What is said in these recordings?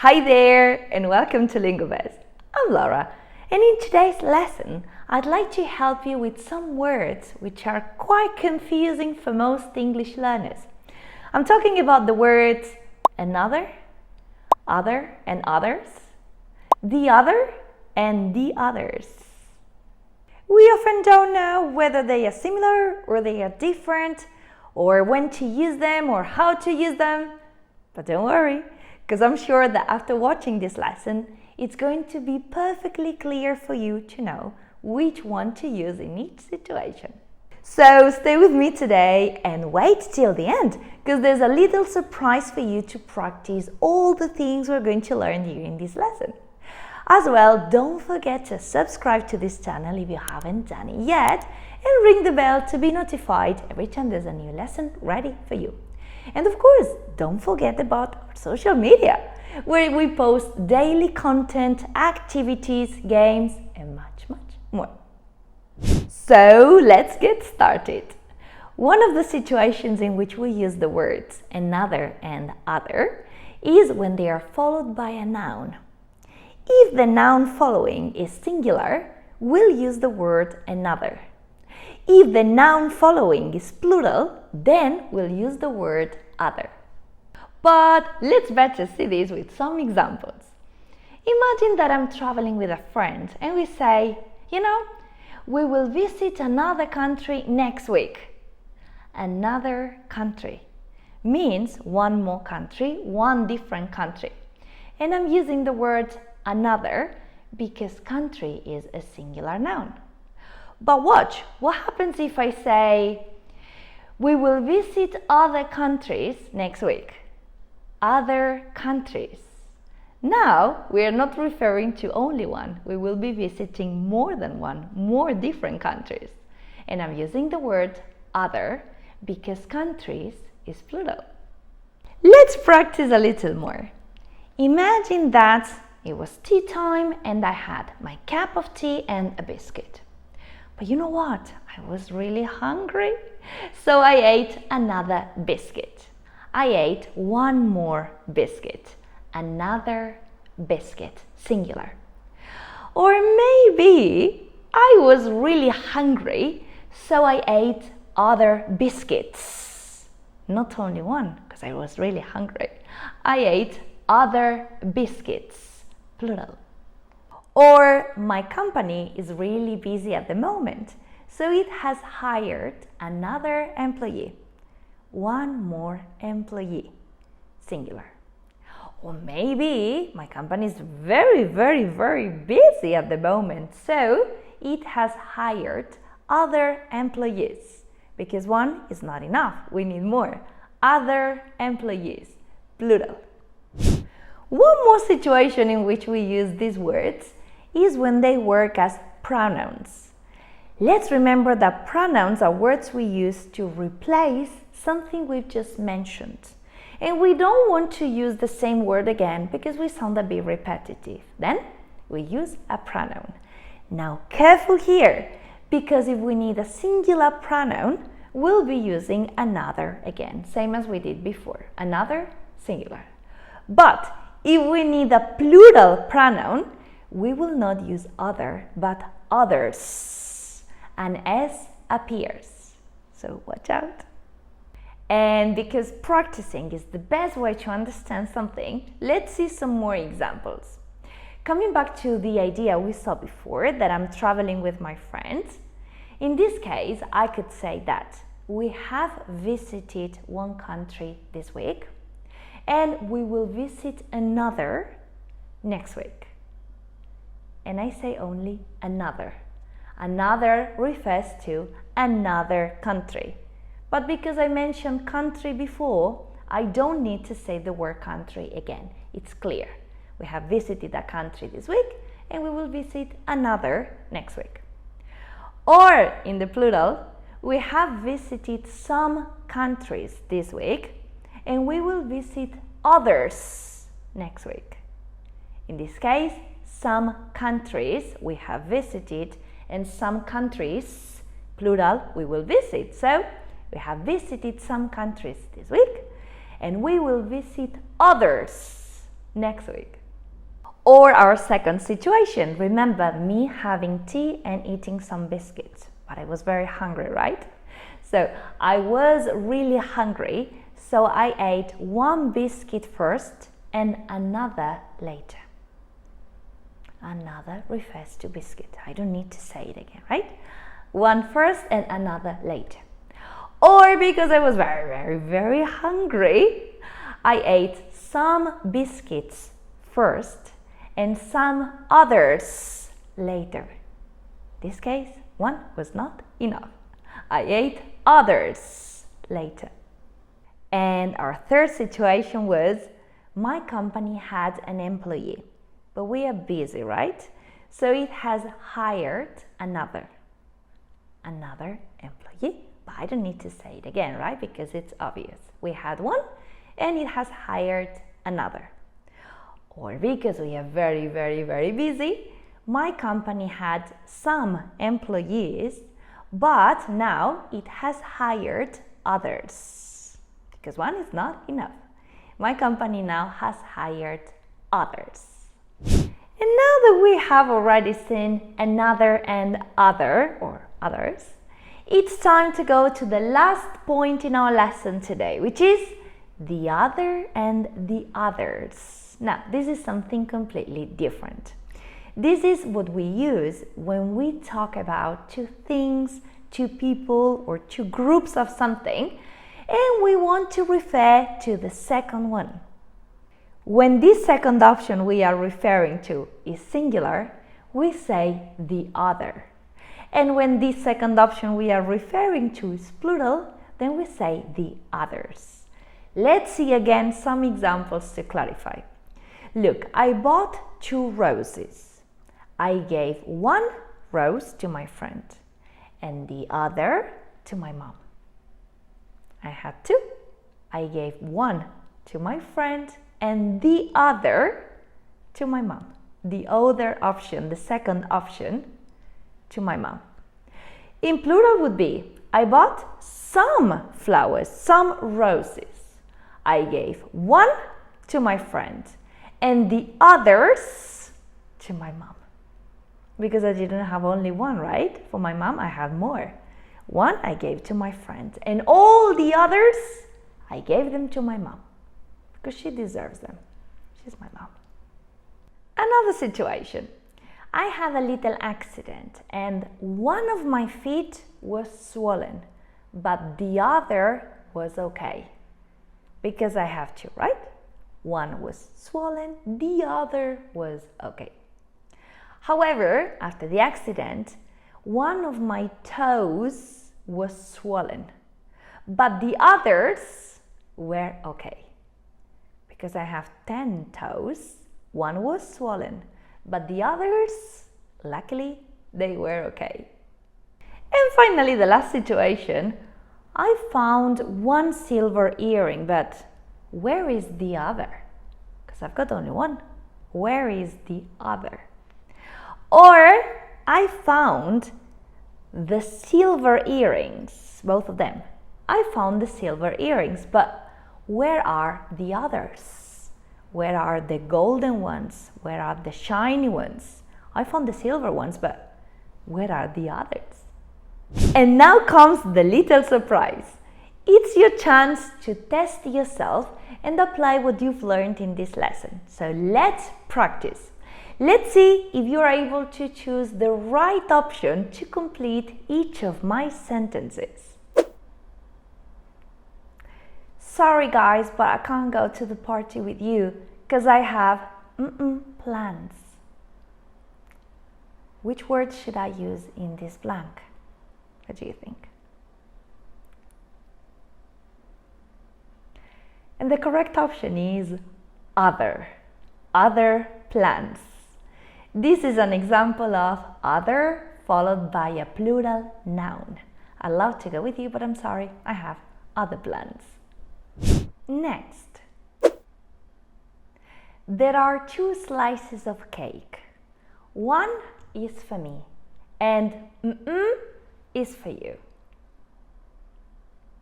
Hi there and welcome to LingoBest. I'm Laura, and in today's lesson I'd like to help you with some words which are quite confusing for most English learners. I'm talking about the words another, other and others, the other and the others. We often don't know whether they are similar or they are different, or when to use them or how to use them. But don't worry, because I'm sure that after watching this lesson, it's going to be perfectly clear for you to know which one to use in each situation. So stay with me today and wait till the end, because there's a little surprise for you to practice all the things we're going to learn during this lesson. As well, don't forget to subscribe to this channel if you haven't done it yet, and ring the bell to be notified every time there's a new lesson ready for you. And of course, don't forget about our social media, where we post daily content, activities, games, and much more. So let's get started. One of the situations in which we use the words another and other is when they are followed by a noun. If the noun following is singular, we'll use the word another. If the noun following is plural, then we'll use the word other. But let's better see this with some examples. Imagine that I'm traveling with a friend and we say, we will visit another country next week. Another country means one more country, one different country. And I'm using the word another because country is a singular noun. But watch, what happens if I say, we will visit other countries next week? Other countries. Now, we are not referring to only one. We will be visiting more than one, more different countries. And I'm using the word other because countries is plural. Let's practice a little more. Imagine that it was tea time and I had my cup of tea and a biscuit. But you know what? I was really hungry, so I ate another biscuit. I ate one more biscuit, another biscuit, singular. Or maybe I was really hungry, so I ate other biscuits. Not only one, because I was really hungry. I ate other biscuits, plural. Or my company is really busy at the moment, so it has hired another employee. One more employee, singular. Or maybe my company is very busy at the moment, so it has hired other employees. Because one is not enough, we need more. Other employees, plural. One more situation in which we use these words is when they work as pronouns. Let's remember that pronouns are words we use to replace something we've just mentioned. And we don't want to use the same word again because we sound a bit repetitive. Then we use a pronoun. Now careful here, because if we need a singular pronoun, we'll be using another again, same as we did before. Another, singular. But if we need a plural pronoun, we will not use other, but others. An S appears. So watch out. And because practicing is the best way to understand something, let's see some more examples. Coming back to the idea we saw before, that I'm traveling with my friends. In this case, I could say that we have visited one country this week, and we will visit another next week. And I say only another. Another refers to another country. But because I mentioned country before, I don't need to say the word country again. It's clear. We have visited a country this week and we will visit another next week. Or in the plural, we have visited some countries this week and we will visit others next week. In this case, some countries we have visited and some countries, plural, we will visit. So we have visited some countries this week and we will visit others next week. Or our second situation, remember me having tea and eating some biscuits, but I was very hungry, right? So I was really hungry, so I ate one biscuit first and another later. Another refers to biscuit. I don't need to say it again, right? One first and another later. Or because I was very hungry, I ate some biscuits first and some others later. In this case, one was not enough. I ate others later. And our third situation was, my company had an employee, but we are busy, right? So it has hired another employee. But I don't need to say it again, right? Because it's obvious. We had one and it has hired another. Or because we are very busy, my company had some employees, but now it has hired others. Because one is not enough. My company now has hired others. And now that we have already seen another and other, or others, it's time to go to the last point in our lesson today, which is the other and the others. Now, this is something completely different. This is what we use when we talk about two things, two people, or two groups of something, and we want to refer to the second one. When this second option we are referring to is singular, we say the other. And when this second option we are referring to is plural, then we say the others. Let's see again some examples to clarify. Look, I bought 2 roses. I gave 1 rose to my friend and the other to my mom. I had 2. I gave 1 to my friend and the other to my mom. The other option, the second option, to my mom. In plural would be, I bought some flowers, some roses. I gave 1 to my friend and the others to my mom. Because I didn't have only 1, right? For my mom, I had more. 1 I gave to my friend and all the others, I gave them to my mom. Because she deserves them. She's my mom. Another situation. I had a little accident and one of my feet was swollen, but the other was okay. Because I have 2, right? One was swollen, the other was okay. However, after the accident, one of my toes was swollen, but the others were okay. Because I have 10 toes, one was swollen, but the others, luckily, they were okay. And finally, the last situation, I found 1 silver earring, but where is the other? Because I've got only 1. Where is the other? Or I found the silver earrings, both of them. I found the silver earrings, but where are the others? Where are the golden ones? Where are the shiny ones? I found the silver ones, but where are the others? And now comes the little surprise. It's your chance to test yourself and apply what you've learned in this lesson. So let's practice. Let's see if you're able to choose the right option to complete each of my sentences. Sorry guys, but I can't go to the party with you because I have plans. Which word should I use in this blank? What do you think? And the correct option is other. Other plans. This is an example of other followed by a plural noun. I'd love to go with you, but I'm sorry, I have other plans. Next. There are 2 slices of cake. One is for me and is for you.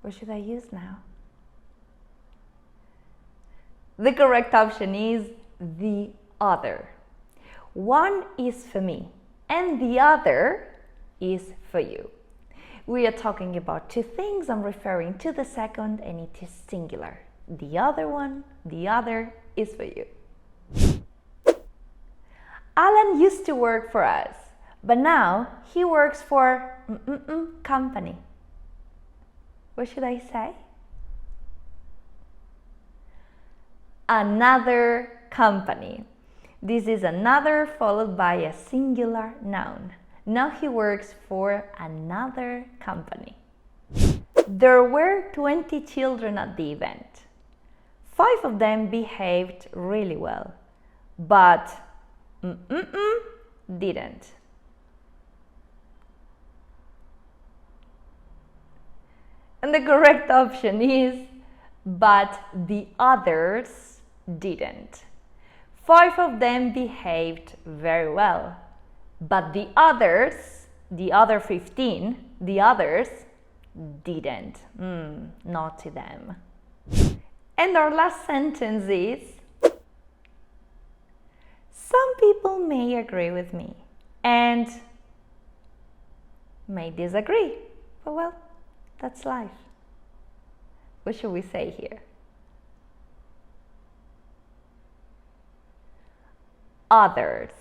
What should I use now? The correct option is the other. One is for me and the other is for you. We are talking about two things. I'm referring to the second and it is singular. The other one, the other is for you. Alan used to work for us, but now he works for company. What should I say? Another company. This is another followed by a singular noun. Now he works for another company. There were 20 children at the event. 5 of them behaved really well, but didn't. And the correct option is, but the others didn't. 5 of them behaved very well, but the others, the other 15, the others didn't. Naughty them. And our last sentence is, some people may agree with me and may disagree, but well, that's life. What should we say here? Others.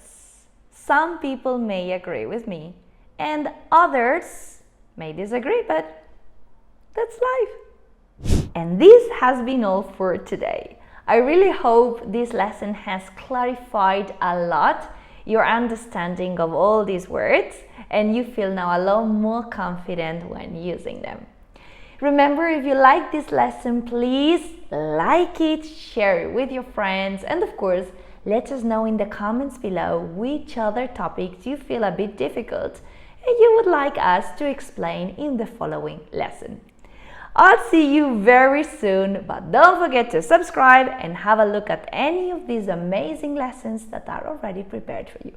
Some people may agree with me and others may disagree, but that's life. And this has been all for today. I really hope this lesson has clarified a lot your understanding of all these words and you feel now a lot more confident when using them. Remember, if you like this lesson, please like it, share it with your friends, and of course, let us know in the comments below which other topics you feel a bit difficult and you would like us to explain in the following lesson. I'll see you very soon, but don't forget to subscribe and have a look at any of these amazing lessons that are already prepared for you.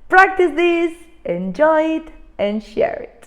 Practice this, enjoy it, and share it.